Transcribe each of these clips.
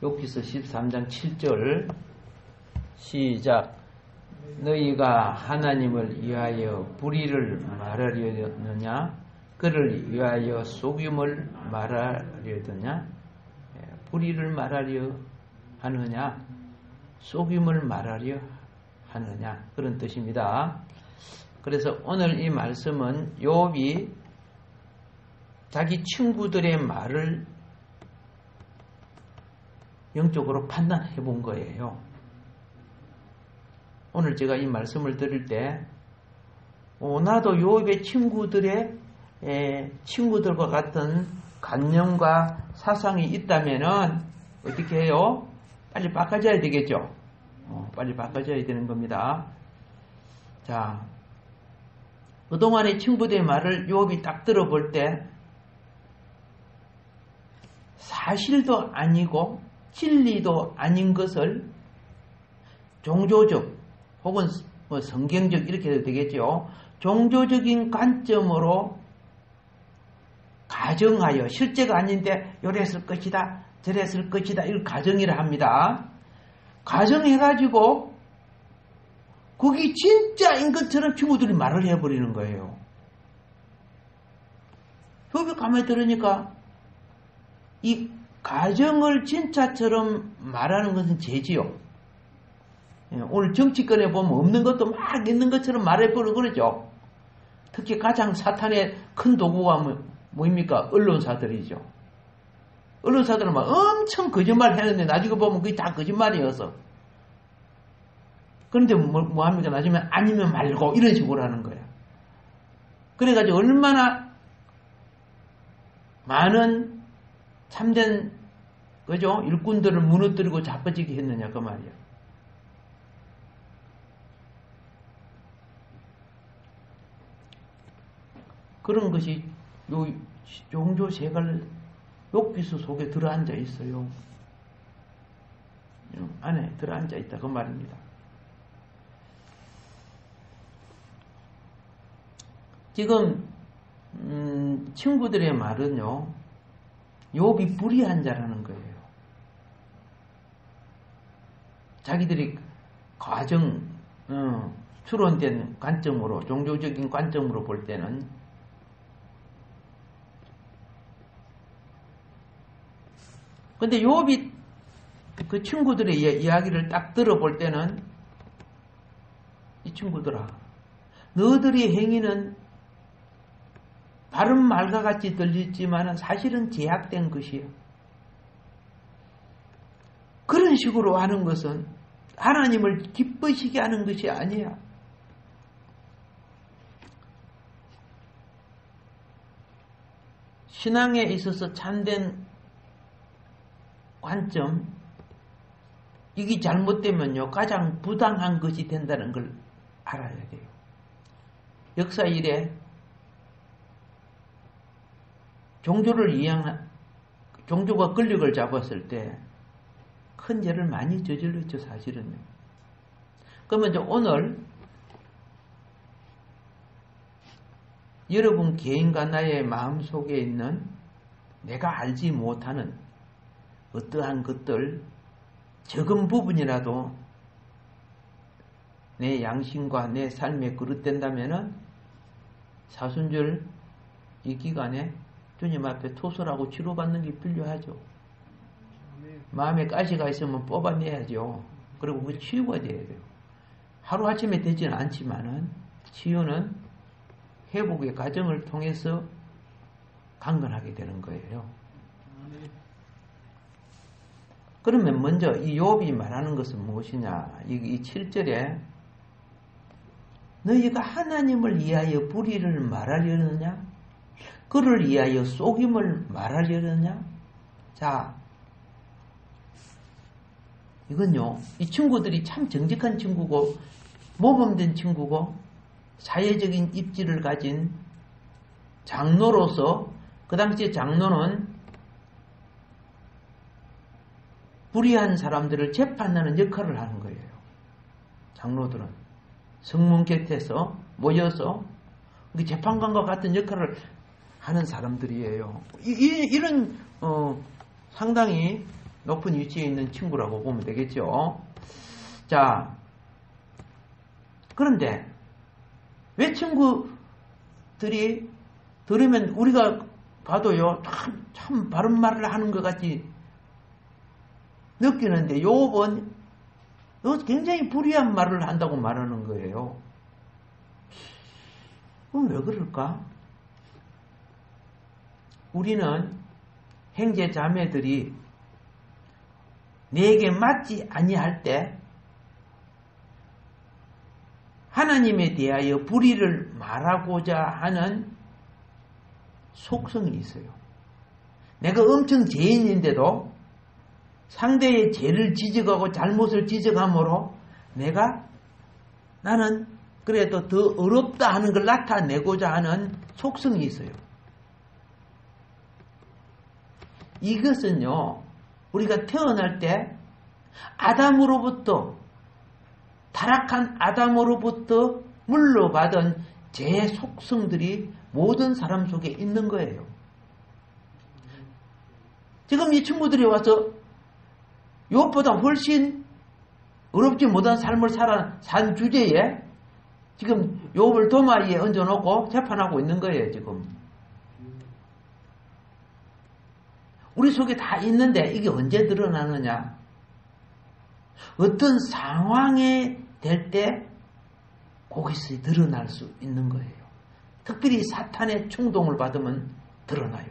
욥기서 13장 7절 시작. 너희가 하나님을 위하여 불의를 말하려느냐 그를 위하여 속임을 말하려느냐. 불의를 말하려 하느냐 속임을 말하려 하느냐 그런 뜻입니다. 그래서 오늘 이 말씀은 욥이 자기 친구들의 말을 영적으로 판단해 본 거예요. 오늘 제가 이 말씀을 들을 때 나도 욥의 친구들과 같은 관념과 사상이 있다면은 어떻게 해요? 빨리 바꿔줘야 되겠죠. 빨리 바꿔줘야 되는 겁니다. 자, 그동안의 친구들의 말을 욥이 딱 들어볼 때 사실도 아니고 진리도 아닌 것을 종교적 혹은 성경적 이렇게 해도 되겠죠. 종교적인 관점으로 가정하여 실제가 아닌데 요랬을 것이다 저랬을 것이다 이걸 가정이라 합니다. 가정해가지고 그게 진짜인 것처럼 친구들이 말을 해버리는 거예요. 욥이 가만히 들으니까 이 가정을 진짜처럼 말하는 것은 죄지요. 오늘 정치권에 보면 없는 것도 막 있는 것처럼 말해버리고 그러죠. 특히 가장 사탄의 큰 도구가 뭐입니까? 언론사들이죠. 언론사들은 막 엄청 거짓말 했는데 나중에 보면 그게 다 거짓말이어서. 그런데 뭐 합니까? 나중에 아니면 말고 이런 식으로 하는 거야. 그래가지고 얼마나 많은 참된 그죠? 일꾼들을 무너뜨리고 자빠지게 했느냐 그 말이야. 그런 것이 요 종교 세갈 욥기서 속에 들어앉아 있어요. 안에 들어앉아 있다 그 말입니다. 지금 친구들의 말은요. 욥이 불의한 자라는 거예요. 자기들이 추론된 관점으로 종교적인 관점으로 볼 때는 근데 욥이 그 친구들의 이야기를 딱 들어볼 때는 이 친구들아 너희들의 행위는 바른 말과 같이 들리지만 사실은 제약된 것이에요. 그런 식으로 하는 것은 하나님을 기쁘시게 하는 것이 아니야. 신앙에 있어서 참된 관점, 이게 잘못되면요, 가장 부당한 것이 된다는 걸 알아야 돼요. 역사 이래 종교가 권력을 잡았을 때 큰 죄를 많이 저질렀죠, 사실은요. 그러면 이제 오늘 여러분 개인과 나의 마음속에 있는 내가 알지 못하는 어떠한 것들, 적은 부분이라도 내 양심과 내 삶에 그릇된다면은 사순절 이 기간에 주님 앞에 토설하고 치료받는 게 필요하죠. 마음에 가시가 있으면 뽑아내야죠. 그리고 그 치유가 돼야 돼요. 하루아침에 되지는 않지만은 치유는 회복의 과정을 통해서 강건하게 되는 거예요. 그러면 먼저 이 욥이 말하는 것은 무엇이냐? 이 7절에 너희가 하나님을 위하여 불의를 말하려느냐? 그를 위하여 속임을 말하려느냐? 자, 이건요, 이 친구들이 참 정직한 친구고 모범된 친구고 사회적인 입지를 가진 장로로서 그 당시에 장로는 불의한 사람들을 재판하는 역할을 하는 거예요. 장로들은 성문 곁에서 모여서 재판관과 같은 역할을 하는 사람들이에요. 이런 상당히 높은 위치에 있는 친구라고 보면 되겠죠. 자, 그런데 왜 친구들이 들으면 우리가 봐도요, 참 바른 말을 하는 것 같이 느끼는데 욥은 굉장히 불의한 말을 한다고 말하는 거예요. 그럼 왜 그럴까? 우리는 형제 자매들이 내게 맞지 아니할 때 하나님에 대하여 불의를 말하고자 하는 속성이 있어요. 내가 엄청 죄인인데도 상대의 죄를 지적하고 잘못을 지적함으로 나는 그래도 더 어렵다 하는 걸 나타내고자 하는 속성이 있어요. 이것은요, 우리가 태어날 때 타락한 아담으로부터 물려받은 죄의 속성들이 모든 사람 속에 있는 거예요. 지금 이 친구들이 와서 욥보다 훨씬 어렵지 못한 삶을 산 주제에 지금 욥을 도마 위에 얹어놓고 재판하고 있는 거예요, 지금. 우리 속에 다 있는데 이게 언제 드러나느냐? 어떤 상황에 될 때 그것이 드러날 수 있는 거예요. 특별히 사탄의 충동을 받으면 드러나요.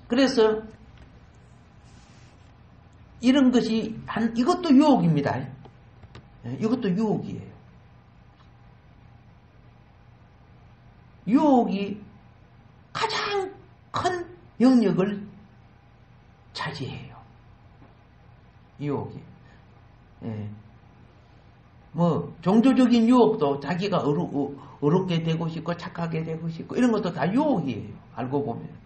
그래서 이런 것이 이것도 유혹입니다. 이것도 유혹이에요. 유혹이 가장 큰 영역을 차지해요. 유혹이. 종교적인 유혹도 자기가 어렵게 되고 싶고 착하게 되고 싶고 이런 것도 다 유혹이에요. 알고 보면.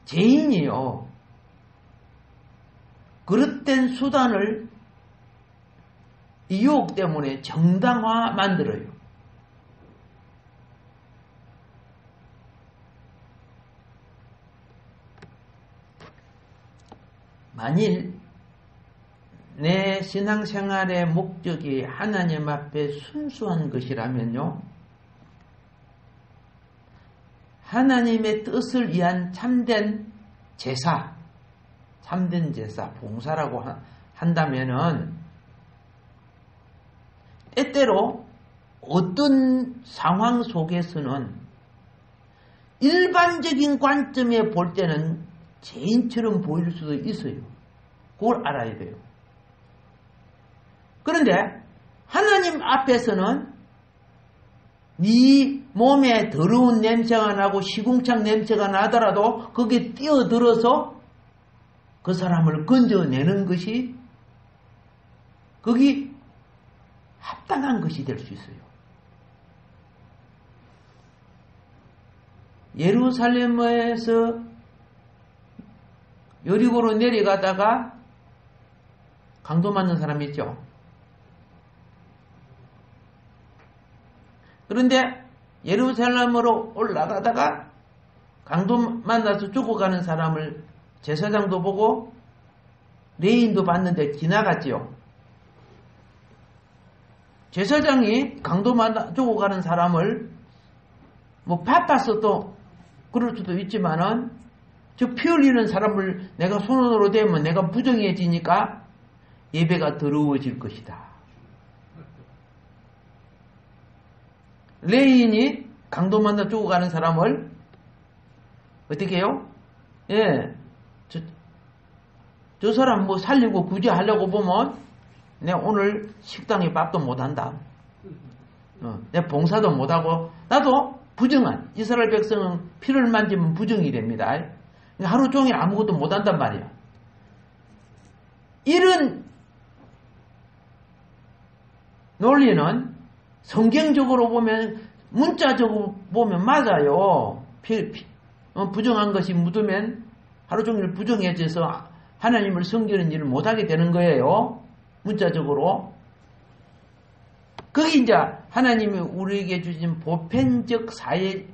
죄인이요. 그릇된 수단을 이 유혹 때문에 정당화 만들어요. 만일 내 신앙생활의 목적이 하나님 앞에 순수한 것이라면요, 하나님의 뜻을 위한 참된 제사, 봉사라고 한다면은 때때로 어떤 상황 속에서는 일반적인 관점에 볼 때는 죄인처럼 보일 수도 있어요. 그걸 알아야 돼요. 그런데 하나님 앞에서는 네 몸에 더러운 냄새가 나고 시궁창 냄새가 나더라도 거기에 뛰어들어서 그 사람을 건져내는 것이 거기 합당한 것이 될 수 있어요. 예루살렘에서 여리고로 내려가다가 강도 맞는 사람이 있죠. 그런데 예루살렘으로 올라가다가 강도 만나서 죽어가는 사람을 제사장도 보고 레인도 봤는데 지나갔지요. 제사장이 강도 만나 죽어가는 사람을 바빠서 또 그럴 수도 있지만은 저 피 흘리는 사람을 내가 손으로 대면 내가 부정해지니까 예배가 더러워질 것이다. 레인이 강도 만나 죽어가는 사람을 어떻게 해요? 저 사람 살리고 구제하려고 보면 내가 오늘 식당에 밥도 못한다. 내 봉사도 못하고 나도 부정한 이스라엘 백성은 피를 만지면 부정이 됩니다. 하루 종일 아무것도 못한단 말이야. 이런 논리는 성경적으로 보면 문자적으로 보면 맞아요. 부정한 것이 묻으면 하루 종일 부정해져서 하나님을 섬기는 일을 못하게 되는 거예요. 문자적으로. 그게 이제 하나님이 우리에게 주신 보편적 사회,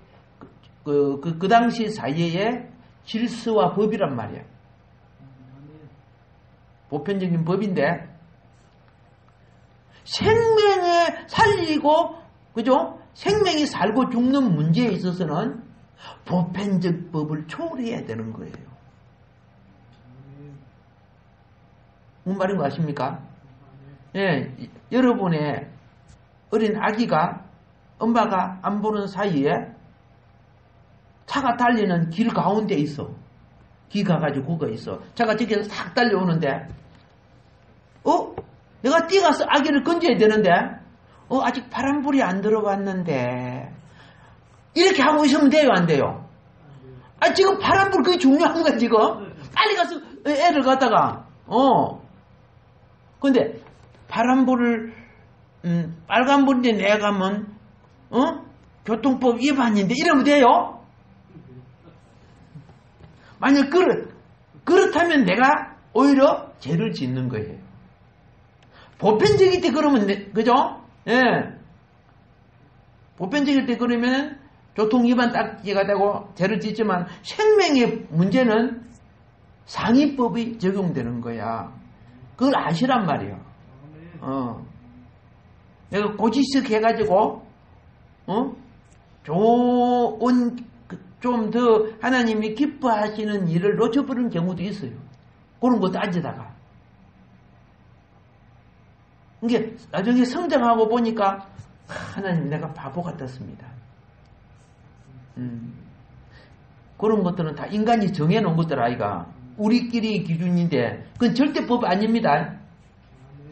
그 당시 사회의 질서와 법이란 말이야. 보편적인 법인데, 생명에 살리고, 그죠? 생명이 살고 죽는 문제에 있어서는 보편적 법을 초월해야 되는 거예요. 무슨 말인 거 아십니까? 예, 여러분의 어린 아기가 엄마가 안 보는 사이에 차가 달리는 길 가운데 있어. 길 가가지고 그거 있어. 차가 저기서 싹 달려오는데, 내가 뛰어가서 아기를 건져야 되는데, 아직 파란불이 안 들어왔는데, 이렇게 하고 있으면 돼요, 안 돼요? 지금 파란불 그게 중요한 거야, 지금. 빨리 가서 애를 갖다가, 근데, 파란불을, 빨간불인데 내가 가면, 교통법 위반인데, 이러면 돼요? 만약 그렇다면 내가 오히려 죄를 짓는 거예요. 보편적일 때 그러면, 그죠? 예. 보편적일 때 그러면 교통 위반 딱지가 되고 죄를 짓지만 생명의 문제는 상위법이 적용되는 거야. 그걸 아시란 말이야. 내가 고지식 해가지고, 좋은, 좀 더 하나님이 기뻐하시는 일을 놓쳐버리는 경우도 있어요. 그런 거 따지다가. 이게 나중에 성장하고 보니까, 하나님 내가 바보 같았습니다. 그런 것들은 다 인간이 정해놓은 것들 아이가. 우리끼리 기준인데, 그건 절대 법이 아닙니다.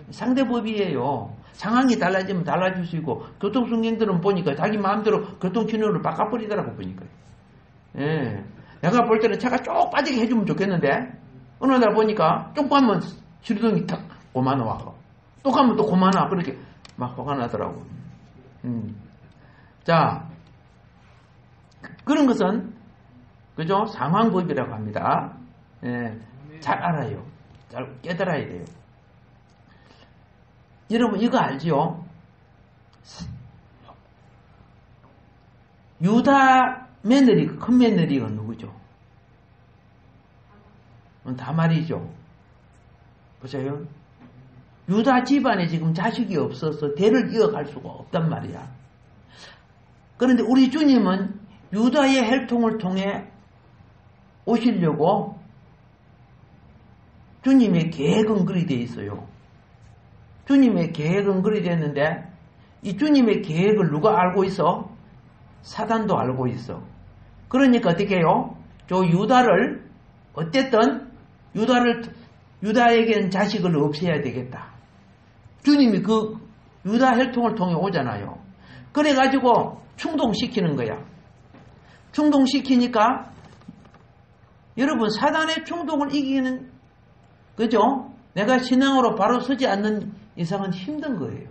상대법이에요. 상황이 달라지면 달라질 수 있고, 교통순경들은 보니까 자기 마음대로 교통신호를 바꿔버리더라고, 보니까. 예. 내가 볼 때는 차가 쭉 빠지게 해주면 좋겠는데, 어느 날 보니까 쭉 가면 시동이 탁 고만와. 또 가면 또 고만와. 그렇게 막 화가 나더라고. 자, 그런 것은, 그죠? 상황법이라고 합니다. 예. 잘 알아요. 잘 깨달아야 돼요. 여러분, 이거 알지요? 유다 며느리, 큰 며느리가 누구죠? 다말이죠. 보세요. 유다 집안에 지금 자식이 없어서 대를 이어갈 수가 없단 말이야. 그런데 우리 주님은 유다의 혈통을 통해 오시려고 주님의 계획은 그리 되어 있어요. 주님의 계획은 그리 됐는데 이 주님의 계획을 누가 알고 있어? 사단도 알고 있어. 그러니까 어떻게 해요? 저 유다를 어쨌든 유다에게는 자식을 없애야 되겠다. 주님이 그 유다 혈통을 통해 오잖아요. 그래가지고 충동시키는 거야. 충동시키니까 여러분 사단의 충동을 이기는 그죠? 내가 신앙으로 바로 서지 않는 이상은 힘든 거예요.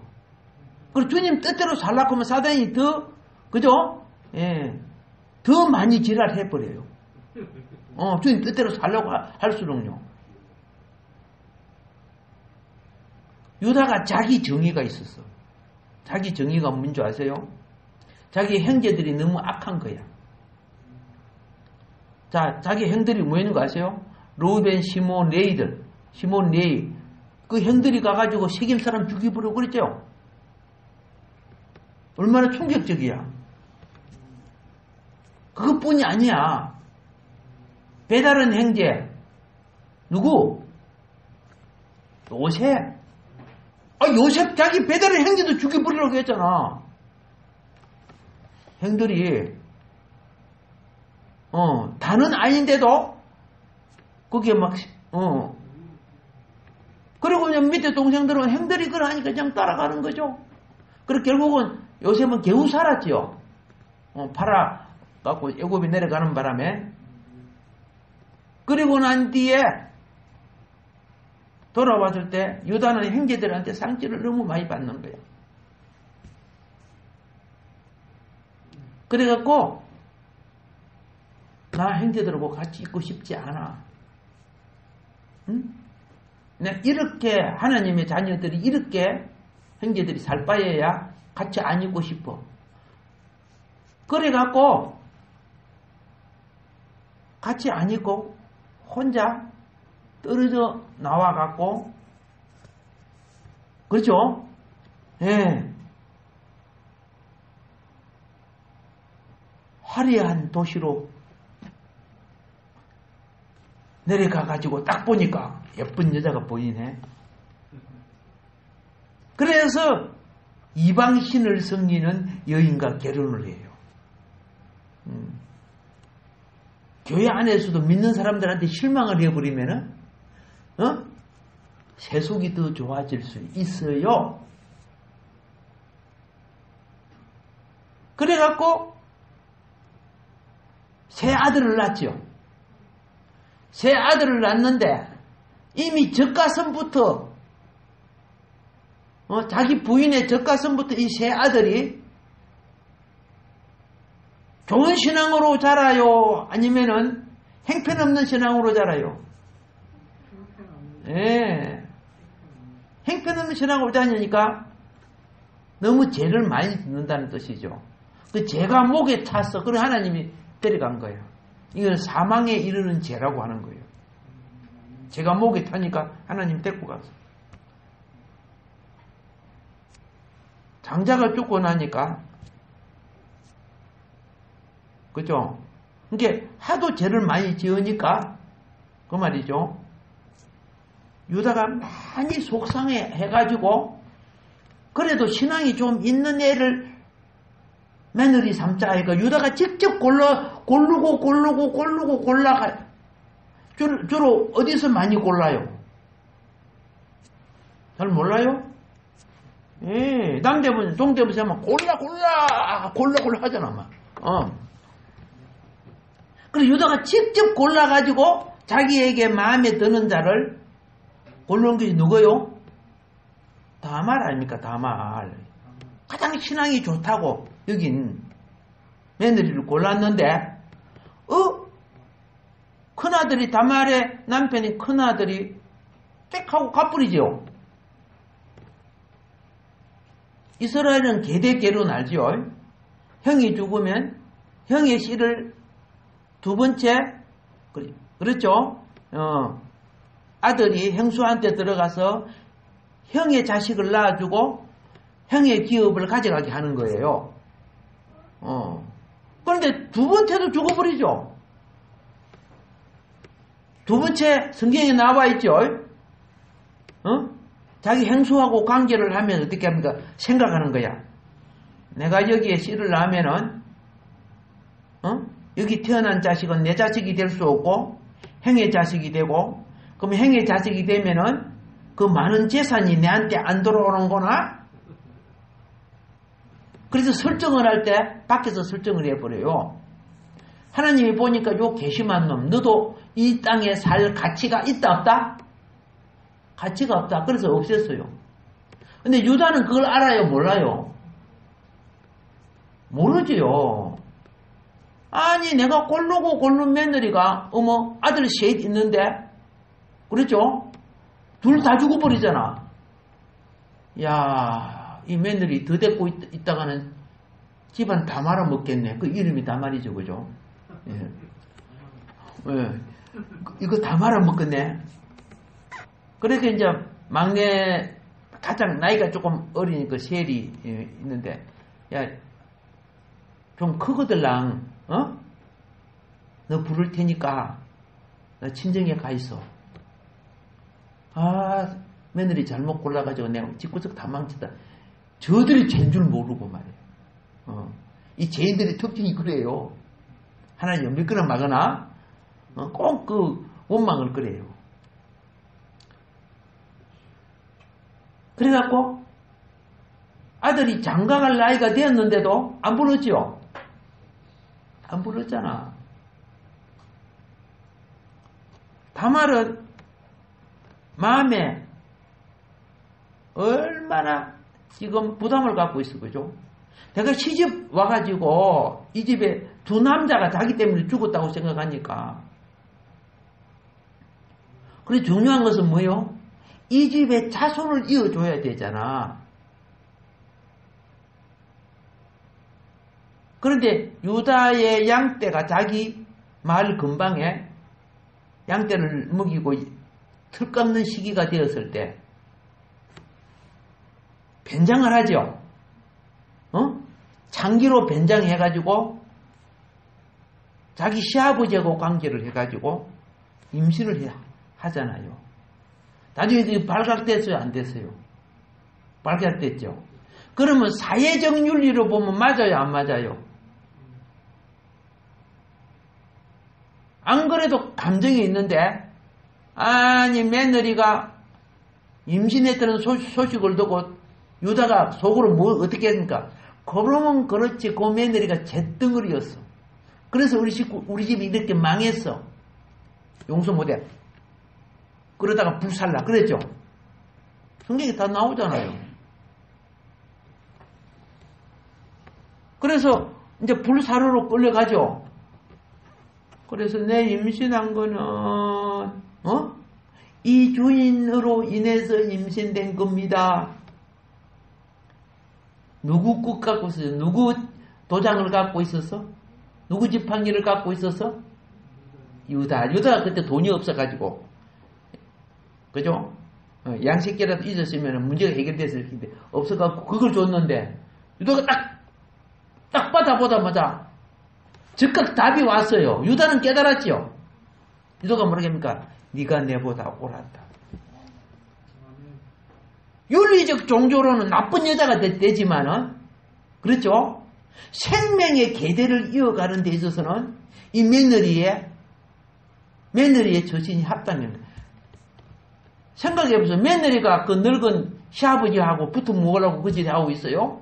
그리고 주님 뜻대로 살라고 하면 사단이 더, 그죠? 예. 더 많이 지랄해버려요. 주님 뜻대로 살려고 할수록요. 유다가 자기 정의가 있었어. 자기 정의가 뭔 줄 아세요? 자기 형제들이 너무 악한 거야. 자, 자기 형들이 뭐 있는 거 아세요? 루벤, 시몬, 레이들. 시몬, 레이. 그 형들이 가가지고 세겜 사람 죽이버리고 그랬죠? 얼마나 충격적이야. 그것뿐이 아니야. 배다른 형제. 누구? 요셉. 요셉 자기 배다른 형제도 죽여버리려고 했잖아. 형들이 다는 아닌데도 그게 막 그리고 그냥 밑에 동생들은 형들이 그러니까 그냥 따라가는 거죠. 그리고 결국은 요셉은 겨우 살았지요. 팔아갖고 애굽이 내려가는 바람에. 그리고 난 뒤에 돌아왔을 때 유다는 형제들한테 상처를 너무 많이 받는 거예요. 그래갖고 나 형제들하고 같이 있고 싶지 않아. 응? 이렇게 하나님의 자녀들이 이렇게 형제들이 살 바에야 같이 안 있고 싶어. 그래갖고 같이 안 있고 혼자 떨어져 나와갖고, 그렇죠? 예. 화려한 도시로 내려가가지고 딱 보니까 예쁜 여자가 보이네. 그래서 이방신을 섬기는 여인과 결혼을 해요. 교회 안에서도 믿는 사람들한테 실망을 해버리면은, 세속이 더 좋아질 수 있어요. 그래갖고, 새 아들을 낳죠. 새 아들을 낳는데, 이미 젖가슴부터, 자기 부인의 젖가슴부터 이 새 아들이 좋은 신앙으로 자라요? 아니면은 행편없는 신앙으로 자라요? 예. 행편없는 신앙으로 자라니까 너무 죄를 많이 짓는다는 뜻이죠. 그 죄가 목에 찼어. 그래 하나님이 데려간 거예요. 이건 사망에 이르는 죄라고 하는 거예요. 죄가 목에 타니까 하나님 데리고 갔어. 장자가 죽고 나니까, 그죠? 그러니까 하도 죄를 많이 지으니까 그 말이죠. 유다가 많이 속상해 해가지고, 그래도 신앙이 좀 있는 애를 며느리 삼자 아이가 유다가 직접 고르고 골라가. 주로 어디서 많이 골라요? 잘 몰라요? 예, 남대문, 동대문에서 하면 골라 하잖아, 막. 그래서 유다가 직접 골라가지고 자기에게 마음에 드는 자를 고르는 것이 누구요? 다말 아닙니까? 다말. 가장 신앙이 좋다고 여긴 며느리를 골랐는데, 큰아들이, 다말의 남편이 큰아들이 빽 하고 가버리죠. 이스라엘은 계대계론 알죠? 형이 죽으면 형의 씨를 두 번째, 그렇죠? 아들이 형수한테 들어가서 형의 자식을 낳아주고 형의 기업을 가져가게 하는 거예요. 그런데 두 번째도 죽어버리죠. 두 번째 성경에 나와 있죠. 자기 행수하고 관계를 하면 어떻게 합니까? 생각하는 거야. 내가 여기에 씨를 낳으면은, 여기 태어난 자식은 내 자식이 될 수 없고, 형의 자식이 되고, 그럼 형의 자식이 되면은 그 많은 재산이 내한테 안 들어오는구나? 그래서 설정을 할 때 밖에서 설정을 해버려요. 하나님이 보니까 요 괘씸한 놈, 너도 이 땅에 살 가치가 있다 없다? 가치가 없다. 그래서 없앴어요. 근데 유다는 그걸 알아요? 몰라요? 모르지요. 아니 내가 고른 며느리가 아들 셋 있는데, 그렇죠? 둘 다 죽어버리잖아. 야, 이 며느리 더 데리고 있다가는 집안 다 말아먹겠네. 그 이름이 다말이죠, 그죠? 예. 예. 이거 다 말아먹겠네. 그래서 이제 막내 가장 나이가 조금 어린 그 셀이 있는데, 야, 좀 크거들랑, 너 부를 테니까 너 친정에 가 있어. 아, 며느리 잘못 골라가지고 내가 집구석 다 망쳤다. 저들이 죄인 줄 모르고 말이에요. 이 죄인들의 특징이 그래요. 하나님 믿거나 마거나 꼭 그 원망을 그래요. 그래갖고 아들이 장가갈 나이가 되었는데도 안 불렀지요. 안 불렀잖아. 다말은 마음에 얼마나 지금 부담을 갖고 있어, 그죠? 내가 시집 와가지고 이 집에 두 남자가 자기 때문에 죽었다고 생각하니까. 그래 중요한 것은 뭐요? 이 집에 자손을 이어줘야 되잖아. 그런데 유다의 양떼가 자기 마을 근방에 양떼를 먹이고 털깎는 시기가 되었을 때 변장을 하죠. 장기로 변장해가지고 자기 시아버지하고 관계를 해가지고 임신을 하잖아요. 나중에 그게 발각됐어요? 안 됐어요? 발각됐죠. 그러면 사회적 윤리로 보면 맞아요? 안 맞아요? 안 그래도 감정이 있는데 아니 며느리가 임신했다는 소식을 듣고 유다가 속으로 뭐 어떻게 했습니까? 그러면 그렇지 그 며느리가 잿덩어리였어. 그래서 우리 집이 이렇게 망했어. 용서 못해. 그러다가 불살라 그랬죠. 성경에 다 나오잖아요. 그래서 이제 불사르로 끌려가죠. 그래서 내 임신한 거는 이 주인으로 인해서 임신된 겁니다. 누구 국 갖고 있었어? 누구 도장을 갖고 있었어? 누구 지팡이를 갖고 있었어? 유다가 그때 돈이 없어가지고 그죠? 양식계라도 있었으면 문제가 해결됐을 텐데 없어갖고 그걸 줬는데 유다가 딱 받아보자마자 즉각 답이 왔어요. 유다는 깨달았지요. 유다가 뭐라고 합니까? 네가 내보다 옳았다. 윤리적 종교로는 나쁜 여자가 되지만은 그렇죠? 생명의 계대를 이어가는 데 있어서는 이 며느리의 처신이 합당입니다. 생각해보세요. 며느리가 그 늙은 시아버지하고 붙어 먹으려고 그 짓을 하고 있어요.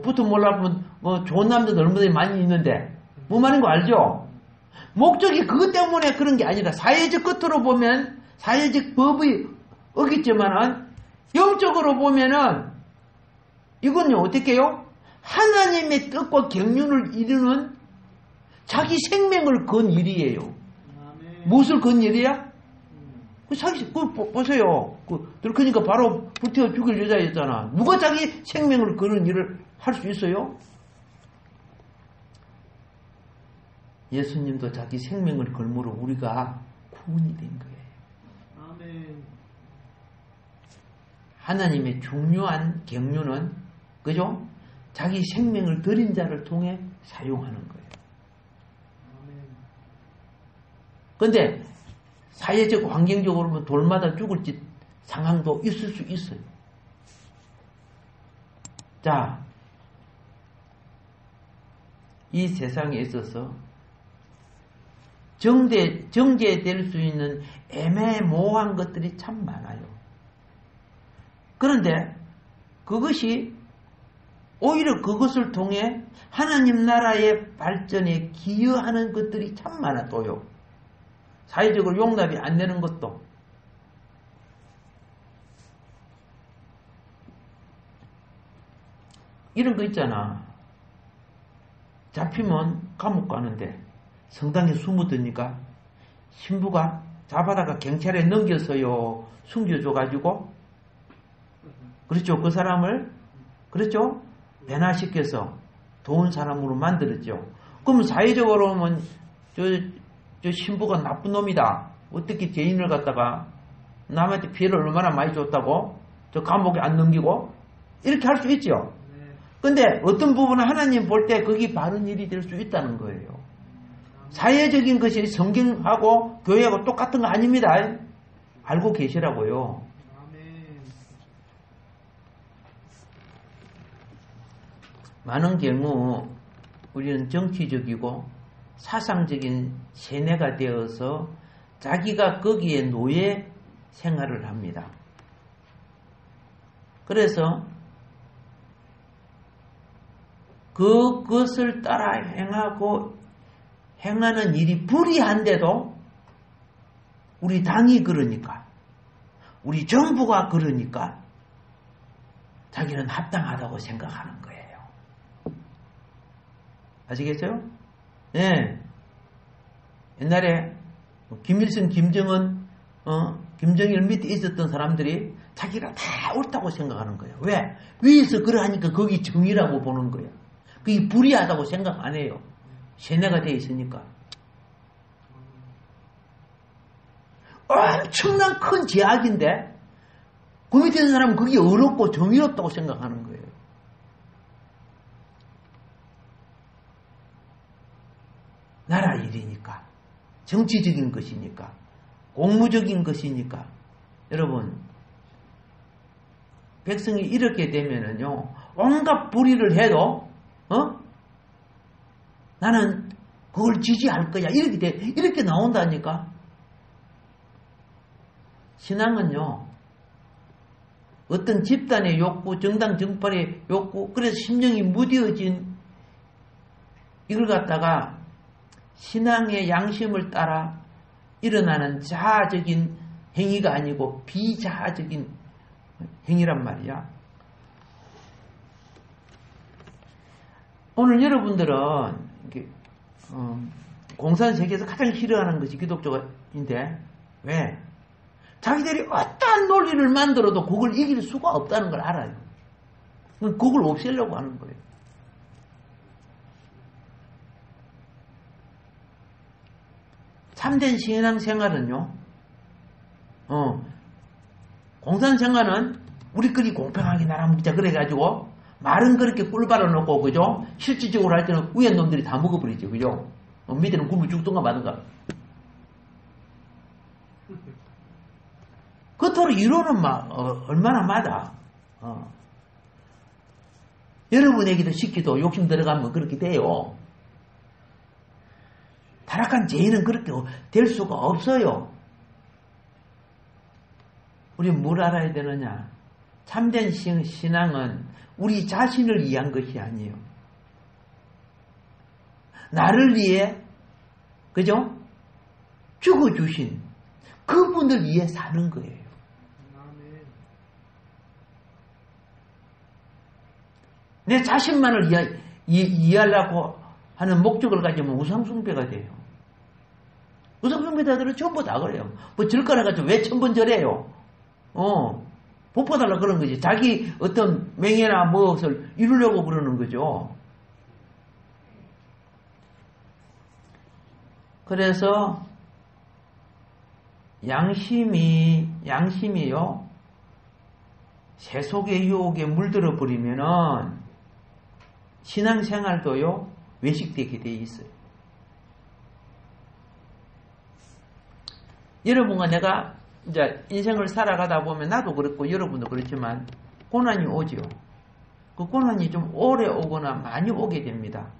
붙어 먹으려면 뭐 좋은 남자들 얼마나 많이 있는데 뭐 말인 거 알죠? 목적이 그것 때문에 그런 게 아니라 사회적 끝으로 보면 사회적 법이 어겼지만은 영적으로 보면은 이건요 어떻게 해요? 하나님의 뜻과 경륜을 이루는 자기 생명을 건 일이에요. 무엇을 건 일이야? 보세요. 들으니까 바로 불태워 죽일 여자였잖아. 누가 자기 생명을 거는 일을 할 수 있어요? 예수님도 자기 생명을 걸므로 우리가 구원이 된 거예요. 아멘. 하나님의 중요한 경륜은 그죠? 자기 생명을 드린 자를 통해 사용하는 거예요. 그런데 사회적 환경적으로 보면 돌마다 죽을 상황도 있을 수 있어요. 자, 이 세상에 있어서 정제될 수 있는 애매모호한 것들이 참 많아요. 그런데 그것이 오히려 그것을 통해 하나님 나라의 발전에 기여하는 것들이 참 많아 또요. 사회적으로 용납이 안 되는 것도. 이런 거 있잖아. 잡히면 감옥 가는데 성당에 숨어드니까 신부가 잡아다가 경찰에 넘겨서요 숨겨줘가지고 그렇죠. 그 사람을 그렇죠. 변화시켜서 좋은 사람으로 만들었죠. 그럼 사회적으로 보면 저 신부가 나쁜 놈이다. 어떻게 죄인을 갖다가 남한테 피해를 얼마나 많이 줬다고 저 감옥에 안 넘기고 이렇게 할 수 있죠. 근데 어떤 부분은 하나님 볼 때 그게 바른 일이 될 수 있다는 거예요. 사회적인 것이 성경하고 교회하고 똑같은 거 아닙니다. 알고 계시라고요. 많은 경우 우리는 정치적이고 사상적인 세뇌가 되어서 자기가 거기에 노예 생활을 합니다. 그래서 그것을 따라 행하는 일이 불의한데도 우리 당이 그러니까 우리 정부가 그러니까 자기는 합당하다고 생각하는 거예요. 아시겠어요? 네. 옛날에 김일성, 김정은, 김정일 밑에 있었던 사람들이 자기가 다 옳다고 생각하는 거예요. 왜? 위에서 그러하니까 거기 정의라고 보는 거예요. 그게 불이하다고 생각 안 해요. 세뇌가 돼 있으니까. 엄청난 큰 제약인데 그 밑에 있는 사람은 그게 어렵고 정의롭다고 생각하는 거예요. 나라 일이니까, 정치적인 것이니까, 공무적인 것이니까. 여러분, 백성이 이렇게 되면은요, 온갖 불의를 해도 나는 그걸 지지할 거야. 이렇게 나온다니까. 신앙은요, 어떤 집단의 욕구, 정당 정파의 욕구, 그래서 심령이 무뎌진 이걸 갖다가 신앙의 양심을 따라 일어나는 자아적인 행위가 아니고 비자아적인 행위란 말이야. 오늘 여러분들은 공산 세계에서 가장 싫어하는 것이 기독교인데 왜? 자기들이 어떠한 논리를 만들어도 그걸 이길 수가 없다는 걸 알아요. 그걸 없애려고 하는 거예요. 참된 신앙생활은요, 공산생활은 우리끼리 공평하게 나라 먹자 그래가지고 말은 그렇게 꿀 발라놓고 그죠? 실질적으로 할 때는 위에 놈들이 다 먹어버리죠, 그죠? 밑에는 굶어 죽든가 마든가. 겉으로 이론은 얼마나 맞아. 여러분에게도 시키도 욕심 들어가면 그렇게 돼요. 타락한 죄인은 그렇게 될 수가 없어요. 우리는 뭘 알아야 되느냐? 참된 신앙은 우리 자신을 위한 것이 아니에요. 나를 위해, 그죠? 죽어주신 그분을 위해 사는 거예요. 내 자신만을 이해하려고 하는 목적을 가지면 우상숭배가 돼요. 우상숭배자들은 전부 다 그래요. 뭐 절간해가지고 왜 천번절해요? 복받달라 그런 거지. 자기 어떤 명예나 무엇을 이루려고 그러는 거죠. 그래서 양심이요, 세속의 유혹에 물들어 버리면은 신앙생활도요, 외식되게 돼 있어요. 여러분과 내가 이제 인생을 살아가다 보면 나도 그렇고 여러분도 그렇지만 고난이 오죠. 그 고난이 좀 오래 오거나 많이 오게 됩니다.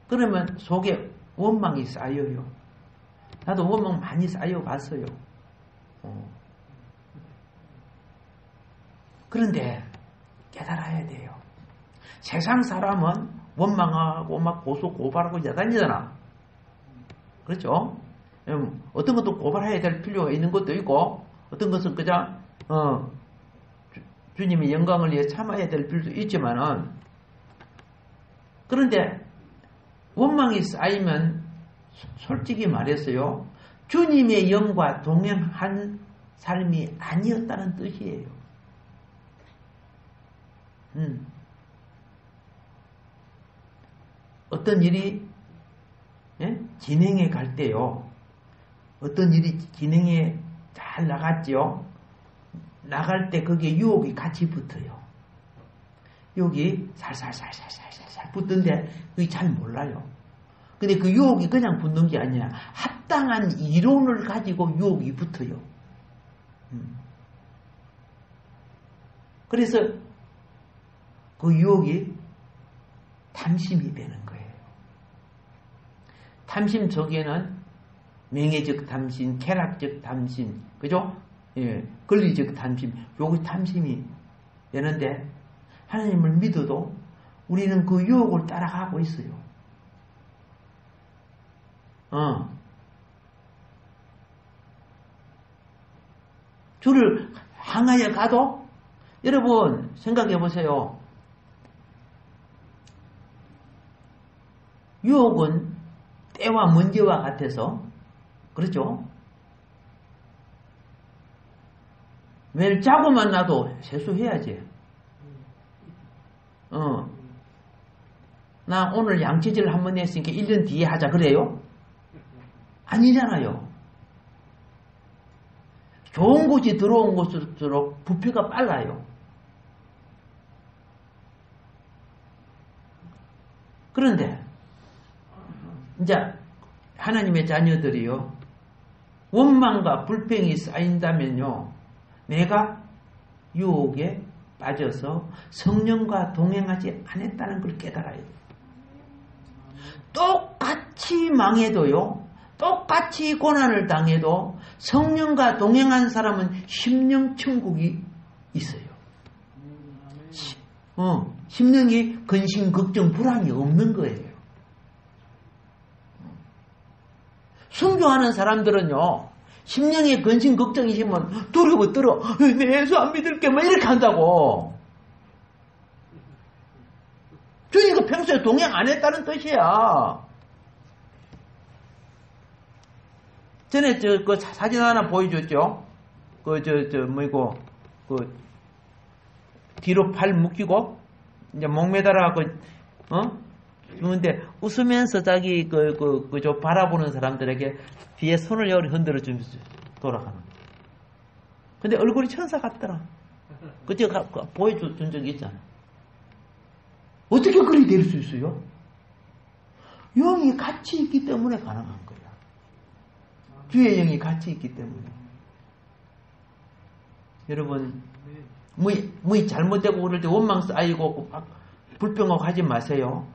그러면 속에 원망이 쌓여요. 나도 원망 많이 쌓여봤어요. 그런데 깨달아야 돼요. 세상 사람은 원망하고 막 고소 고발하고 야단이잖아. 그렇죠? 어떤 것도 고발해야 될 필요가 있는 것도 있고 어떤 것은 그냥 주님의 영광을 위해 참아야 될 필요도 있지만은, 그런데 원망이 쌓이면 솔직히 말해서요, 주님의 영과 동행한 삶이 아니었다는 뜻이에요. 어떤 일이 진행해 갈 때요, 어떤 일이 진행해 잘 나갔죠. 나갈 때 거기에 유혹이 같이 붙어요. 유혹이 살살살살살살 붙던데 그게 잘 몰라요. 근데 그 유혹이 그냥 붙는 게 아니라 합당한 이론을 가지고 유혹이 붙어요. 그래서 그 유혹이 탐심이 되는 거예요. 탐심 속에는 명예적 탐심, 쾌락적 탐심, 그죠? 예, 권리적 탐심, 요거 탐심이 되는데, 하나님을 믿어도 우리는 그 유혹을 따라가고 있어요. 주를 향하여 가도, 여러분 생각해 보세요. 유혹은 때와 먼지와 같아서, 그렇죠? 매일 자고만 나도 세수해야지. 나 오늘 양치질 한 번 했으니까 1년 뒤에 하자 그래요? 아니잖아요. 좋은 곳이 들어온 곳일수록 부패가 빨라요. 그런데 이제 하나님의 자녀들이요, 원망과 불평이 쌓인다면요, 내가 유혹에 빠져서 성령과 동행하지 않았다는 걸 깨달아야 돼요. 똑같이 망해도요, 똑같이 고난을 당해도 성령과 동행한 사람은 심령천국이 있어요. 심령이 근심, 걱정, 불안이 없는 거예요. 순교하는 사람들은요, 심령에 근심, 걱정이 있으면 두려워 떨어. 내 예수 안 믿을게. 뭐 이렇게 한다고. 주님이 평소에 동행 안 했다는 뜻이야. 전에 그 사진 하나 보여줬죠? 뒤로 팔 묶이고, 이제 목 매달아갖고, 근데 웃으면서 자기 바라보는 사람들에게 뒤에 손을 여기 흔들어 주면서 돌아가는 거야. 근데 얼굴이 천사 같더라. 그때 보여준 적이 있잖아. 어떻게 그리 될 수 있어요? 영이 같이 있기 때문에 가능한 거야. 주의 영이 같이 있기 때문에. 여러분, 뭐 잘못되고 그럴 때 원망 쌓이고 불평하고 하지 마세요.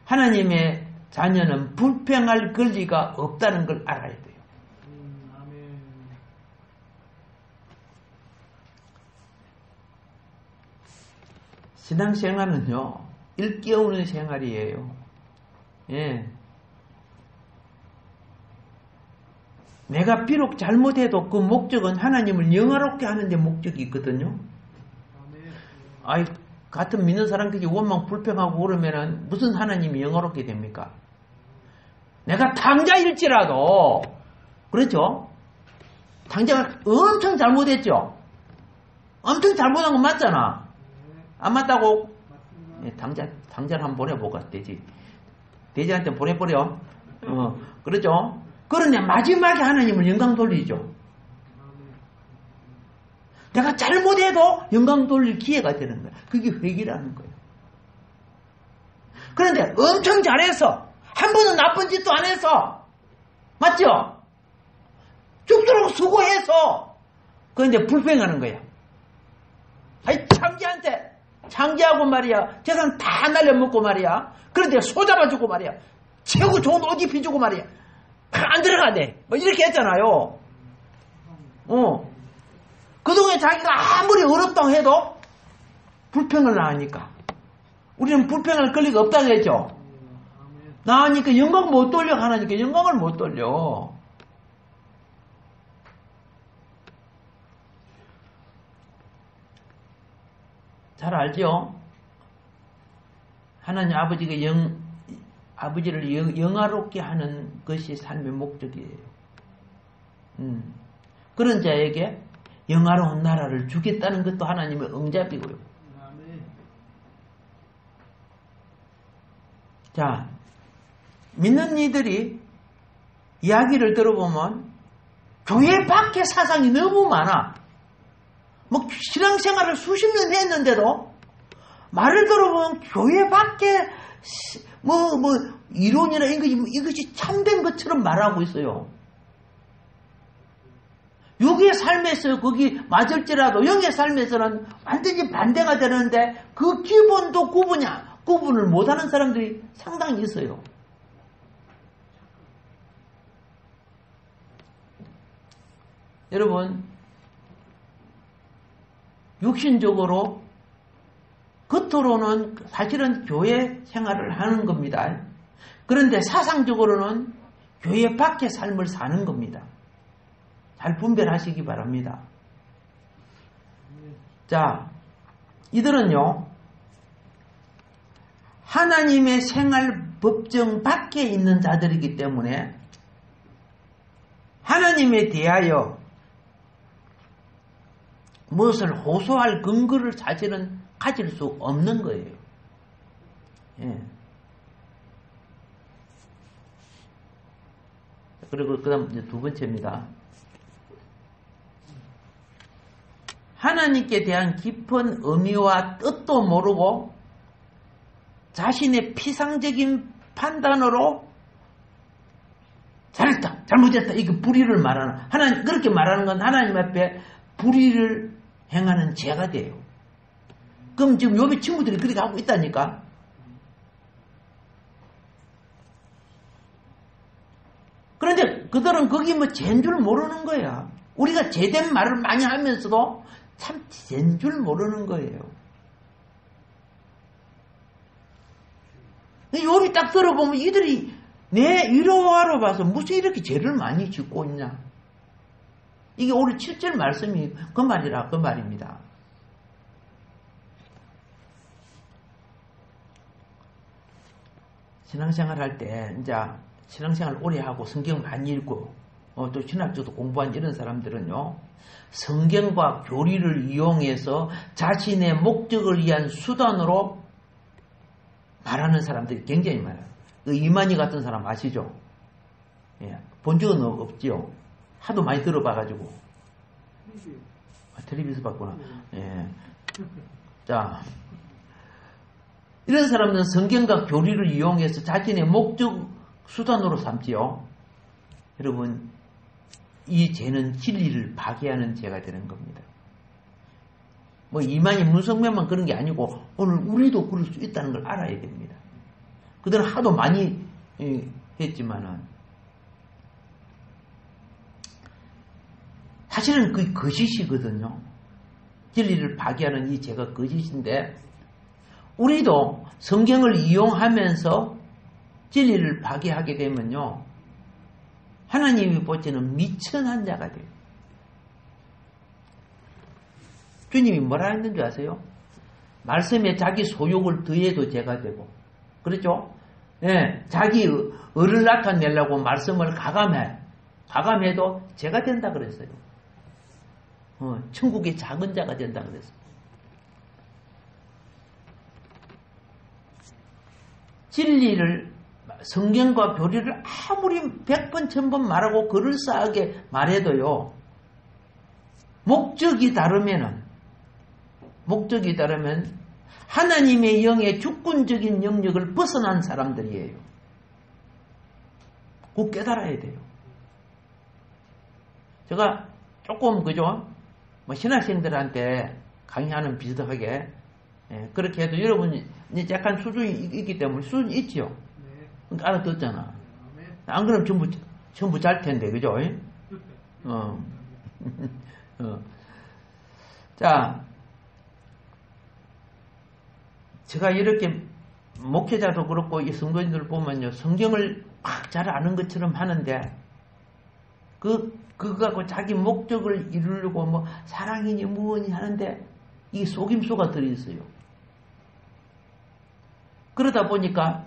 하나님의 자녀는 불평할 권리가 없다는 걸 알아야 돼요. 신앙생활은요, 일깨우는 생활이에요. 예. 내가 비록 잘못해도 그 목적은 하나님을 영화롭게 하는 데 목적이 있거든요. 아이, 같은 믿는 사람끼리 원망 불평하고 그러면은 무슨 하나님이 영화롭게 됩니까? 내가 탕자일지라도, 그렇죠? 탕자가 엄청 잘못했죠? 엄청 잘못한 건 맞잖아. 안 맞다고? 네, 당자를 한번 보내보고 돼지한테 보내버려. 그렇죠? 그런데 마지막에 하나님을 영광 돌리죠. 내가 잘못해도 영광 돌릴 기회가 되는 거야. 그게 회개라는 거예요. 그런데 엄청 잘해서 한 번은 나쁜 짓도 안 해서, 맞죠? 죽도록 수고해서, 그런데 불평하는 거야. 아이, 창기하고 말이야, 재산 다 날려먹고 말이야, 그런데 소 잡아주고 말이야, 최고 좋은 옷 입혀주고 말이야, 안 들어가네, 뭐 이렇게 했잖아요. 그동안에 자기가 아무리 어렵다고 해도 불평을 하니까, 우리는 불평할 권리가 없다고 했죠. 나하니까 영광 못 돌려. 하나니까 영광을 못 돌려. 잘 알죠? 하나님 아버지를 영화롭게 하는 것이 삶의 목적이에요. 그런 자에게 영화로운 나라를 주겠다는 것도 하나님의 응답이고요. 자, 믿는 이들이 이야기를 들어보면 교회 밖의 사상이 너무 많아. 뭐 신앙생활을 수십 년 했는데도 말을 들어보면 교회 밖에 이론이나 이것이 참된 것처럼 말하고 있어요. 육의 삶에서 거기 맞을지라도 영의 삶에서는 완전히 반대가 되는데 그 기본도 구분을 못하는 사람들이 상당히 있어요. 여러분, 육신적으로 겉으로는 사실은 교회 생활을 하는 겁니다. 그런데 사상적으로는 교회 밖의 삶을 사는 겁니다. 잘 분별하시기 바랍니다. 자, 이들은요, 하나님의 생활 법정 밖에 있는 자들이기 때문에 하나님에 대하여 무엇을 호소할 근거를 사실은 가질 수 없는 거예요. 예. 그리고 그 다음 이제 두 번째입니다. 하나님께 대한 깊은 의미와 뜻도 모르고 자신의 피상적인 판단으로 잘했다, 잘못했다, 이거 불의를 말하는, 하나님, 그렇게 말하는 건 하나님 앞에 불의를 행하는 죄가 돼요. 그럼 지금 요비 친구들이 그렇게 하고 있다니까? 그런데 그들은 거기 뭐 죄인 줄 모르는 거야. 우리가 죄된 말을 많이 하면서도 참 죄인 줄 모르는 거예요. 요비 딱 들어보면 이들이 내 위로하러 봐서 무슨 이렇게 죄를 많이 짓고 있냐. 이게 오늘 7절 말씀이 그 말이라 그 말입니다. 신앙생활 할 때 이제 신앙생활 오래 하고 성경 많이 읽고 또 신학적도 공부한 이런 사람들은요, 성경과 교리를 이용해서 자신의 목적을 위한 수단으로 말하는 사람들이 굉장히 많아요. 그 이만희 같은 사람 아시죠? 예, 본 적은 없지요. 하도 많이 들어봐가지고. 텔레비에서 봤구나. 예. 자, 이런 사람들은 성경과 교리를 이용해서 자신의 목적 수단으로 삼지요. 여러분, 이 죄는 진리를 파괴하는 죄가 되는 겁니다. 뭐 이만희 문성면만 그런 게 아니고 오늘 우리도 그럴 수 있다는 걸 알아야 됩니다. 그들은 하도 많이 했지만은 사실은 그게 거짓이거든요. 진리를 파괴하는 이 죄가 거짓인데 우리도 성경을 이용하면서 진리를 파괴하게 되면요, 하나님이 보시는 미천한 자가 돼요. 주님이 뭐라 했는 줄 아세요? 말씀에 자기 소욕을 더해도 죄가 되고, 그렇죠? 예, 자기 의를 나타내려고 말씀을 가감해도 죄가 된다 그랬어요. 천국의 작은 자가 된다 그랬어요. 진리를, 성경과 교리를 아무리 100번, 1000번 말하고 그럴싸하게 말해도요, 목적이 다르면 하나님의 영의 주권적인 영역을 벗어난 사람들이에요. 꼭 깨달아야 돼요. 제가 조금 그죠? 뭐 신학생들한테 강의하는 비슷하게 그렇게 해도 여러분이 약간 수준이 있기 때문에 수준이 있지요. 그러니까 알아듣잖아. 안 그러면 전부 잘 텐데, 그죠? 자, 제가 이렇게 목회자도 그렇고 이 성도인들 보면요, 성경을 막 잘 아는 것처럼 하는데 그거 갖고 자기 목적을 이루려고 뭐 사랑이니 무엇이니 하는데 이 속임수가 들어있어요. 그러다 보니까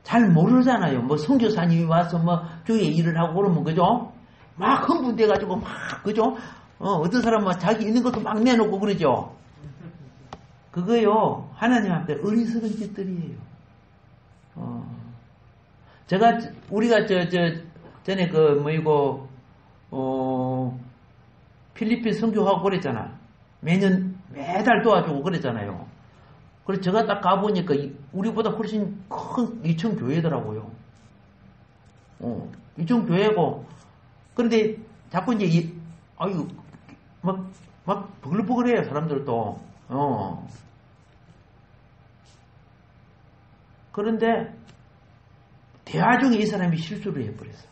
잘 모르잖아요. 뭐 선교사님이 와서 뭐 교회 일을 하고 그러면 그죠? 막 흥분돼가지고 막 그죠? 어떤 사람은 자기 있는 것도 막 내놓고 그러죠. 그거요, 하나님 앞에 어리석은 짓들이에요. 우리가 전에 필리핀 선교하고 그랬잖아. 매달 도와주고 그랬잖아요. 그래서 제가 딱 가보니까 우리보다 훨씬 큰 이천 교회더라고요. 이천 교회고, 그런데 자꾸 이제, 막 버글버글해요, 사람들도. 그런데 대화 중에 이 사람이 실수를 해버렸어.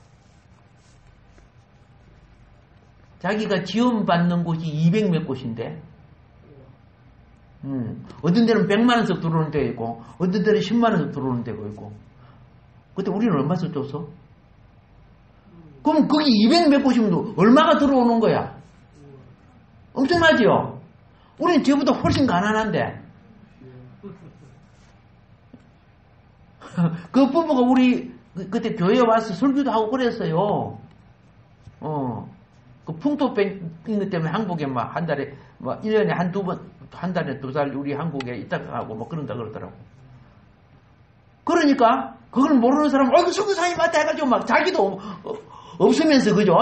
자기가 지원받는 곳이 200몇 곳인데 어떤 데는 100만 원씩 들어오는 데가 있고 어떤 데는 10만 원씩 들어오는 데가 있고. 그때 우리는 얼마 썼어? 그럼 거기 200몇 곳이면 얼마가 들어오는 거야? 엄청나지요? 우리는 저보다 훨씬 가난한데. 그 부부가 우리 그때 교회에 와서 설교도 하고 그랬어요. 그 풍토병 것 때문에 한국에 막 한 달에 막 1년에 한 달에 2달 우리 한국에 있다가 하고 뭐 그런다 그러더라고. 그러니까 그걸 모르는 사람은 어이구 선교사님 맞다 해가지고 막 자기도 없으면서 그죠?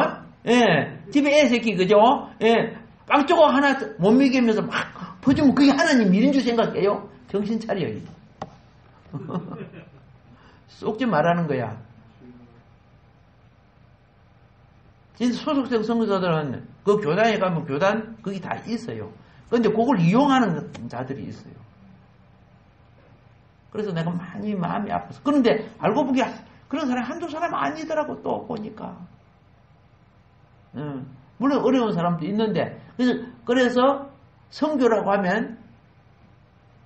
예, 집에 애새끼 그죠? 예, 빵 조각 하나 못 먹이면서 막 퍼주면 그게 하나님 일인 줄 생각해요? 정신 차려요. 쏙지 말하는 거야. 진짜 소속적 선교사들은 그 교단에 가면 교단 거기 다 있어요. 그런데 그걸 이용하는 자들이 있어요. 그래서 내가 많이 마음이 아팠어. 그런데 알고 보기 그런 사람 한두 사람 아니더라고 또 보니까. 물론 어려운 사람도 있는데 그래서 선교라고 하면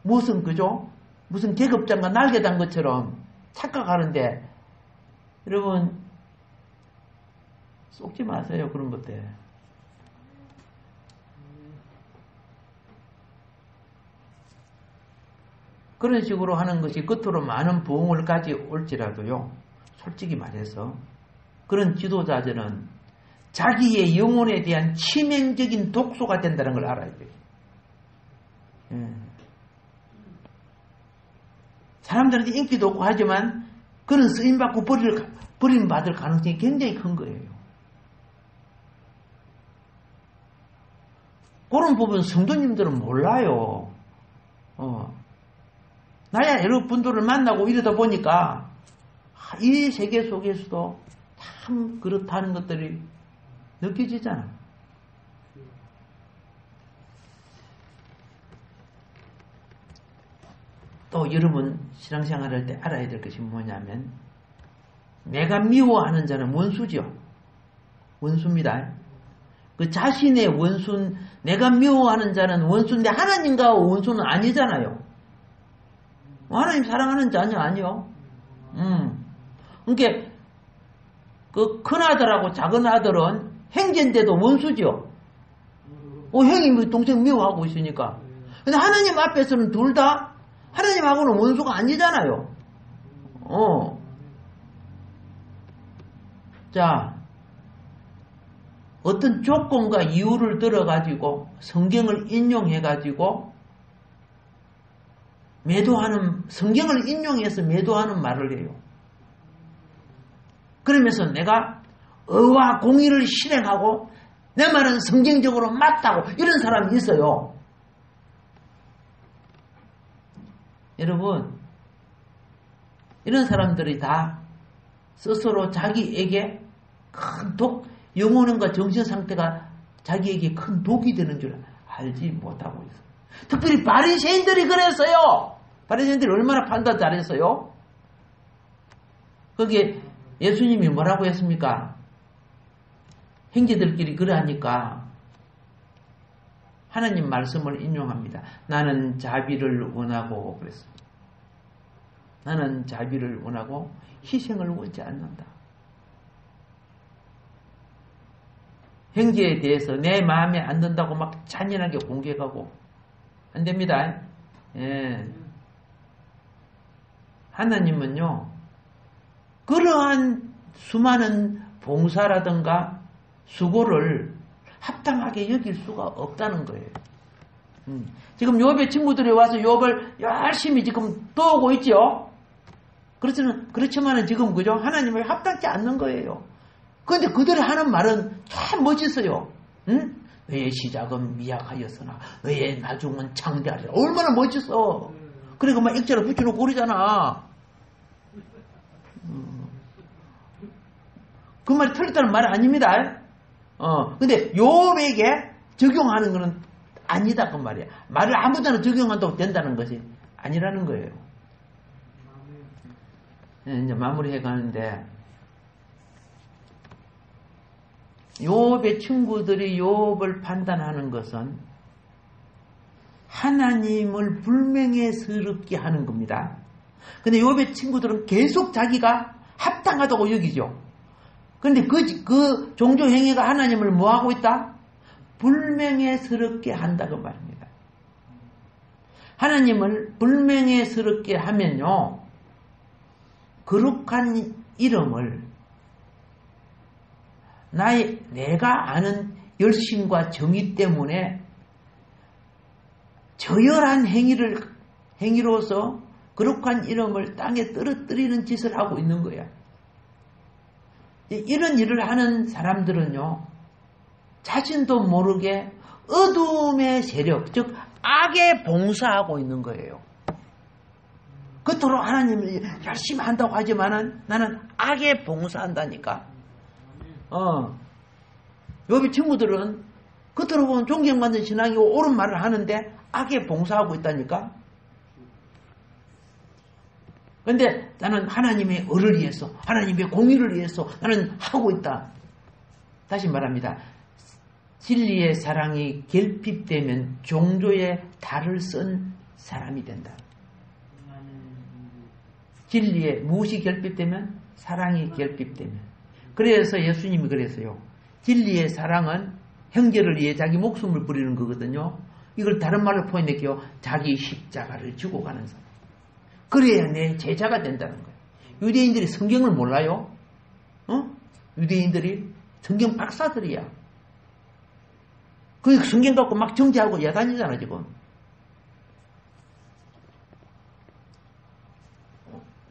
무슨 그죠? 무슨 계급장과 날개 단 것처럼 착각하는데 여러분 쏙지 마세요 그런 것들. 그런 식으로 하는 것이 겉으로 많은 부흥을 가져올지라도요. 솔직히 말해서 그런 지도자들은 자기의 영혼에 대한 치명적인 독소가 된다는 걸 알아야 돼요. 사람들한테 인기도 없고 하지만 그런 쓰임받고 버림받을 가능성이 굉장히 큰 거예요. 그런 부분 성도님들은 몰라요. 나야 여러분들을 만나고 이러다 보니까 이 세계 속에서도 참 그렇다는 것들이 느껴지잖아. 또 여러분 신앙생활할 때 알아야 될 것이 뭐냐면 내가 미워하는 자는 원수죠. 원수입니다. 그 자신의 원수, 내가 미워하는 자는 원수인데 하나님과 원수는 아니잖아요. 하나님 사랑하는 자녀 아니요. 그러니까 그 큰 아들하고 작은 아들은 형제인데도 원수죠. 형이 동생 미워하고 있으니까. 근데 하나님 앞에서는 둘 다 하나님하고는 원수가 아니잖아요. 자, 어떤 조건과 이유를 들어가지고 성경을 인용해가지고 매도하는, 성경을 인용해서 매도하는 말을 해요. 그러면서 내가 의와 공의를 실행하고 내 말은 성경적으로 맞다고 이런 사람이 있어요. 여러분, 이런 사람들이 다 스스로 자기에게 큰 독, 영혼과 정신 상태가 자기에게 큰 독이 되는 줄 알지 못하고 있어요. 특별히 바리새인들이 그랬어요. 바리새인들이 얼마나 판단 잘했어요. 거기에 예수님이 뭐라고 했습니까? 형제들끼리 그러하니까 하나님 말씀을 인용합니다. 나는 자비를 원하고 그랬습니다. 나는 자비를 원하고 희생을 원치 않는다. 형제에 대해서 내 마음에 안 든다고 막 잔인하게 공격하고 안 됩니다. 예. 하나님은요, 그러한 수많은 봉사라든가 수고를 합당하게 여길 수가 없다는 거예요. 지금 욥의 친구들이 와서 욥을 열심히 지금 도우고 있죠. 그렇지만은 지금 그죠? 하나님을 합당치 않는 거예요. 그런데 그들이 하는 말은 참 멋있어요. 응? 너의 시작은 미약하였으나 너의 나중은 창대하리라. 얼마나 멋있어. 그리고 막 액자를 붙여놓고 그러잖아. 그 말이 틀렸다는 말은 아닙니다. 근데 욥에게 적용하는 것은 아니다 그 말이야. 말을 아무데나 적용한다고 된다는 것이 아니라는 거예요. 이제 마무리해 가는데 욥의 친구들이 욥을 판단하는 것은 하나님을 불명예스럽게 하는 겁니다. 근데 욥의 친구들은 계속 자기가 합당하다고 여기죠. 그런데 그 종교 행위가 하나님을 뭐하고 있다? 불명예스럽게 한다고 말입니다. 하나님을 불명예스럽게 하면요, 거룩한 이름을 내가 아는 열심과 정의 때문에 저열한 행위로서 거룩한 이름을 땅에 떨어뜨리는 짓을 하고 있는 거야. 이런 일을 하는 사람들은요, 자신도 모르게 어둠의 세력, 즉 악에 봉사하고 있는 거예요. 겉으로 하나님을 열심히 한다고 하지만은 나는 악에 봉사한다니까. 여기 친구들은 겉으로 보면 존경받는 신앙이고 옳은 말을 하는데 악에 봉사하고 있다니까. 근데 나는 하나님의 의를 위해서, 하나님의 공의를 위해서 나는 하고 있다. 다시 말합니다. 진리의 사랑이 결핍되면 종교의 달을 쓴 사람이 된다. 진리에 무엇이 결핍되면? 사랑이 결핍되면. 그래서 예수님이 그랬어요. 진리의 사랑은 형제를 위해 자기 목숨을 부리는 거거든요. 이걸 다른 말로 표현할게요. 자기 십자가를 지고 가는 사람. 그래야 내 제자가 된다는 거예요. 유대인들이 성경을 몰라요? 유대인들이 성경 박사들이야. 그 성경 갖고 막 정죄하고 야단이잖아 지금.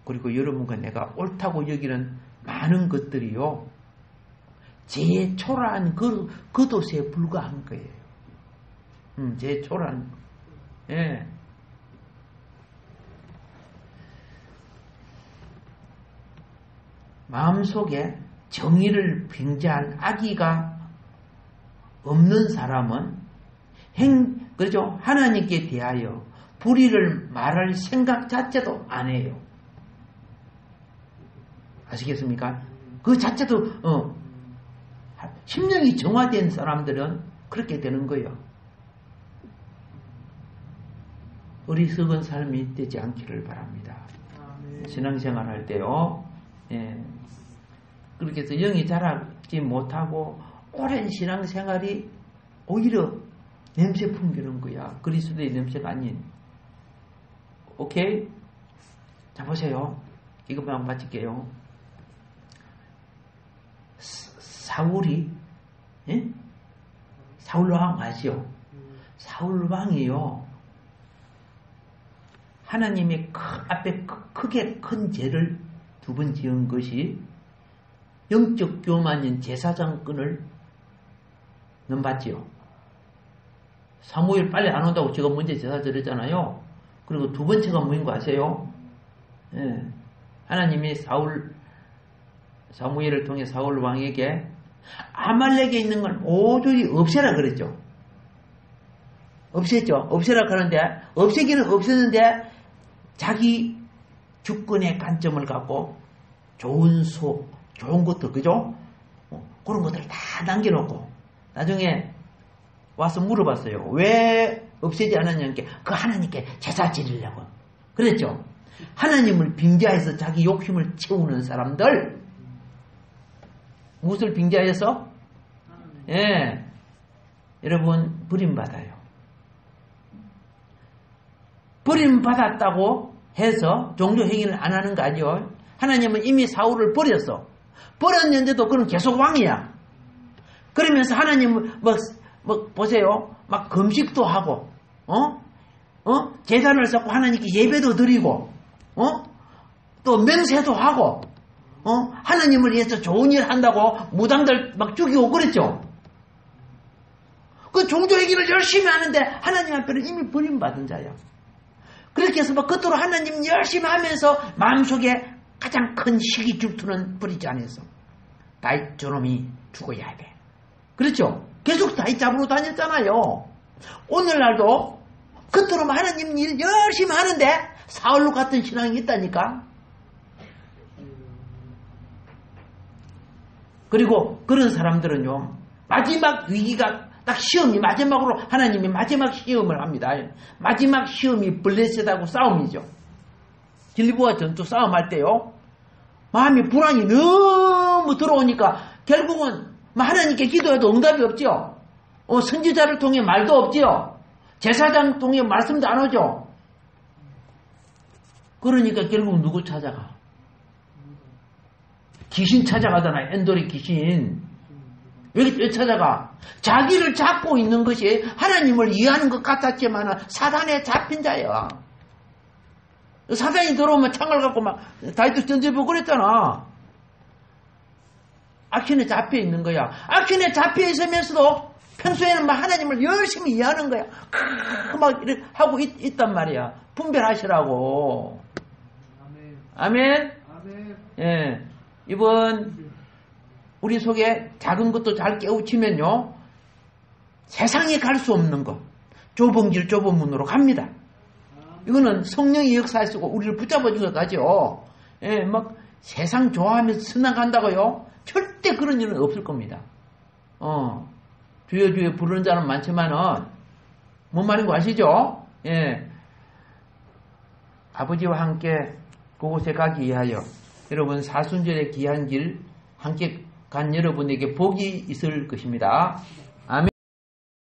그리고 여러분과 내가 옳다고 여기는 많은 것들이요, 제 초라한 겉옷에 불과한 거예요. 제 초라한. 예. 마음속에 정의를 빙자한 악의가 없는 사람은 그렇죠? 하나님께 대하여 불의를 말할 생각 자체도 안 해요. 아시겠습니까? 그 자체도 심령이 정화된 사람들은 그렇게 되는 거예요. 어리석은 삶이 되지 않기를 바랍니다. 신앙생활 할 때요. 예. 그렇게 해서 영이 자라지 못하고 오랜 신앙생활이 오히려 냄새 풍기는 거야. 그리스도의 냄새가 아닌. 오케이? 자, 보세요. 이것만 마칠게요. 사울이, 예? 사울왕 아시죠? 사울왕이요, 하나님의 앞에 크게 큰 죄를 두 번 지은 것이 영적 교만인 제사장권을 넘봤지요. 사무엘 빨리 안 온다고 제가 먼저 제사 드렸잖아요. 그리고 두 번째가 뭐인 거 아세요? 예. 하나님이 사무엘을 통해 사울 왕에게 아말렉에 있는 건 모조리 없애라 그랬죠. 없앴죠. 없애라 하는데 없애기는 없앴는데 자기 주권의 관점을 갖고 좋은 좋은 것들, 그죠? 그런 것들을 다 남겨놓고 나중에 와서 물어봤어요. 왜 없애지 않았냐니까 그 하나님께 제사 지르려고 그랬죠. 하나님을 빙자해서 자기 욕심을 채우는 사람들, 무엇을 빙자해서? 예, 여러분 버림받아요. 버림받았다고 해서 종교 행위를 안 하는 거 아니요. 하나님은 이미 사울을 버렸는데도 그는 계속 왕이야. 그러면서 하나님은 보세요. 막 금식도 하고, 제단을 쌓고 하나님께 예배도 드리고, 또 맹세도 하고, 하나님을 위해서 좋은 일 한다고 무당들 막 죽이고 그랬죠. 그 종교 행위를 열심히 하는데 하나님 앞에는 이미 버림받은 자야. 그렇게 해서 막 겉으로 하나님 열심히 하면서 마음속에 가장 큰 시기 질투는 버리지 않았어. 다윗 저놈이 죽어야 돼. 그렇죠? 계속 다윗 잡으러 다녔잖아요. 오늘날도 겉으로 하나님 일 열심히 하는데 사울로 같은 신앙이 있다니까. 그리고 그런 사람들은요, 마지막 위기가 딱 시험이 마지막으로 하나님이 마지막 시험을 합니다. 마지막 시험이 블레셋하고 싸움이죠. 길보아 전투 싸움할 때요, 마음이 불안이 너무 들어오니까 결국은 하나님께 기도해도 응답이 없죠. 선지자를 통해 말도 없죠. 제사장 통해 말씀도 안 오죠. 그러니까 결국 누구 찾아가? 귀신 찾아가잖아요. 엔돌의 귀신. 왜 찾아가? 자기를 잡고 있는 것이 하나님을 이해하는 것 같았지만 사단에 잡힌 자예요. 사단이 들어오면 창을 갖고 막 다윗도 던져보고 그랬잖아. 악신에 잡혀 있는 거야. 악신에 잡혀 있으면서도 평소에는 막 하나님을 열심히 이해하는 거야. 막 이렇게 하고 있단 말이야. 분별하시라고. 아멘. 아멘. 예. 이번 우리 속에 작은 것도 잘 깨우치면요. 세상에 갈 수 없는 것. 좁은 길 좁은 문으로 갑니다. 이거는 성령이 역사하시고 우리를 붙잡아 준 것까지요. 예, 막 세상 좋아하면서 선나간다고요? 절대 그런 일은 없을 겁니다. 주여 주여 부르는 자는 많지만은 뭔 말인 거 아시죠? 예. 아버지와 함께 그곳에 가기 위하여 여러분 사순절의 귀한 길 함께 간 여러분에게 복이 있을 것입니다.